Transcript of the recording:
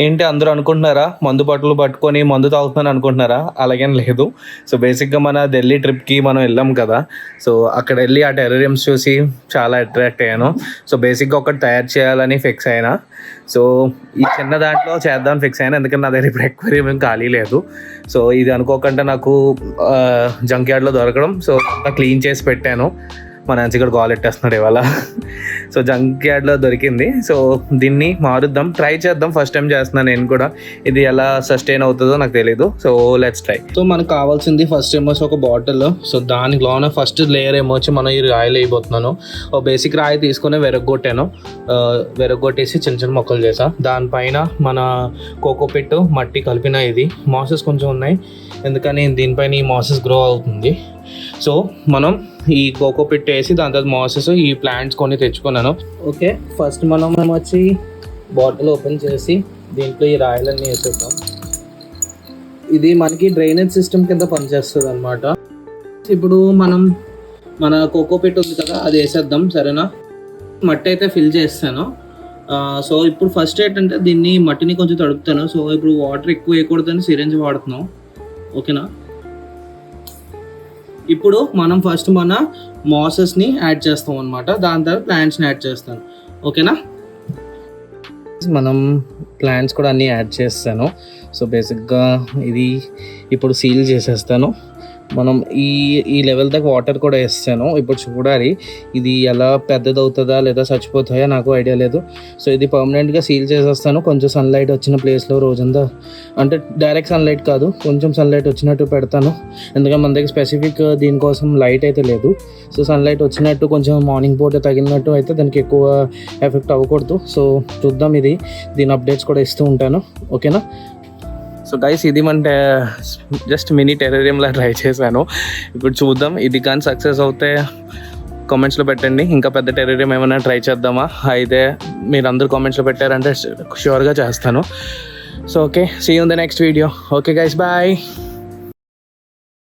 ఏంటి అందరూ అనుకుంటున్నారా మందు బాటిల్ పట్టుకొని మందు తాగుతున్నాను అనుకుంటున్నారా? అలాగేం లేదు. సో బేసిక్గా మన ఢిల్లీ ట్రిప్కి మనం వెళ్ళాం కదా, సో అక్కడ వెళ్ళి ఆ టెర్రేరియంస్ చూసి చాలా అట్రాక్ట్ అయ్యాను. సో బేసిక్గా ఒకటి తయారు చేయాలని ఫిక్స్ అయినా. సో ఈ చిన్న దాంట్లో చేద్దామని ఫిక్స్ అయినా, ఎందుకంటే నా దగ్గర ఇప్పుడు ఎక్వేరియం ఏం ఖాళీ లేదు. సో ఇది అనుకోకుండా నాకు జంక్ యార్డ్లో దొరకడం, సో క్లీన్ చేసి పెట్టాను. మా నాన్సీ కూడా కాల్ ఎట్టేస్తున్నాడు ఇవాళ. సో జంక్ యార్డ్లో దొరికింది. సో దీన్ని మారుద్దాం, ట్రై చేద్దాం. ఫస్ట్ టైం చేస్తున్నాను నేను కూడా. ఇది ఎలా సస్టైన్ అవుతుందో నాకు తెలీదు. So let's try. సో మనకు కావాల్సింది ఫస్ట్ ఏమో ఒక బాటిల్. సో దానిలోన ఫస్ట్ లేయర్ ఏమో వచ్చి మనం ఈ రాయిలు వేయబోతున్నాను. ఓ బేసిక్ రాయి తీసుకొని వెరగొట్టాను. వెరగొట్టేసి చిన్న చిన్న మొక్కలు చేసా. దానిపైన మన కోకోపిట్ మట్టి కలిపిన ఇది మాసెస్ కొంచెం ఉన్నాయి, ఎందుకని దీనిపైన ఈ మాసెస్ గ్రో అవుతుంది. సో మనం ఈ కోకోపిట్ వేసి దాని తర్వాత మాసెస్ ఈ ప్లాంట్స్ కొన్ని తెచ్చుకున్నాను. ఓకే, ఫస్ట్ మనం వచ్చి బాటిల్ ఓపెన్ చేసి దీంట్లో ఈ రాయలన్నీ వేసేద్దాం. ఇది మనకి డ్రైనేజ్ సిస్టమ్ కింద పనిచేస్తుంది అనమాట. ఇప్పుడు మనం మన కోకోపిట్ ఉంది కదా, అది వేసేద్దాం. సరేనా? మట్టి అయితే ఫిల్ చేస్తాను. సో ఇప్పుడు ఫస్ట్ ఏంటంటే దీన్ని మట్టిని కొంచెం తడుపుతాను. సో ఇప్పుడు వాటర్ ఎక్కువ వేయకూడదని సిరింజ్ వాడుతున్నాం. ఓకేనా? ఇప్పుడు మనం ఫస్ట్ మన మాసెస్ని యాడ్ చేస్తాం అనమాట. దాని తర్వాత ప్లాంట్స్ని యాడ్ చేస్తాను. ఓకేనా? మనం ప్లాంట్స్ కూడా అన్నీ యాడ్ చేస్తాను. సో బేసిక్గా ఇది ఇప్పుడు సీల్ చేసేస్తాను. మనం ఈ లెవెల్ దాకా వాటర్ కూడా వేస్తాను. ఇప్పుడు చూడాలి ఇది ఎలా పెద్దదవుతుందా లేదా చచ్చిపోతాయా, నాకు ఐడియా లేదు. సో ఇది పర్మనెంట్గా సీల్ చేసేస్తాను. కొంచెం సన్లైట్ వచ్చిన ప్లేస్లో రోజంతా, అంటే డైరెక్ట్ సన్లైట్ కాదు, కొంచెం సన్లైట్ వచ్చినట్టు పెడతాను. ఎందుకంటే మన దగ్గర స్పెసిఫిక్ దీనికోసం లైట్ అయితే లేదు. సో సన్లైట్ వచ్చినట్టు కొంచెం మార్నింగ్ పూట తగిలినట్టు అయితే దానికి ఎక్కువ ఎఫెక్ట్ అవ్వకూడదు. సో చూద్దాం, దీని అప్డేట్స్ కూడా ఇస్తూ ఉంటాను. ఓకేనా? సో గైస్, ఇది మన జస్ట్ మినీ టెర్రేరియంలా ట్రై చేశాను. ఇప్పుడు చూద్దాం, ఇది కానీ సక్సెస్ అవుతే కామెంట్స్లో పెట్టండి. ఇంకా పెద్ద టెర్రేరియం ఏమైనా ట్రై చేద్దామా? అయితే మీరు అందరూ కామెంట్స్లో పెట్టారంటే ష్యూర్గా చేస్తాను. So okay, see you in the next video. Okay guys, bye.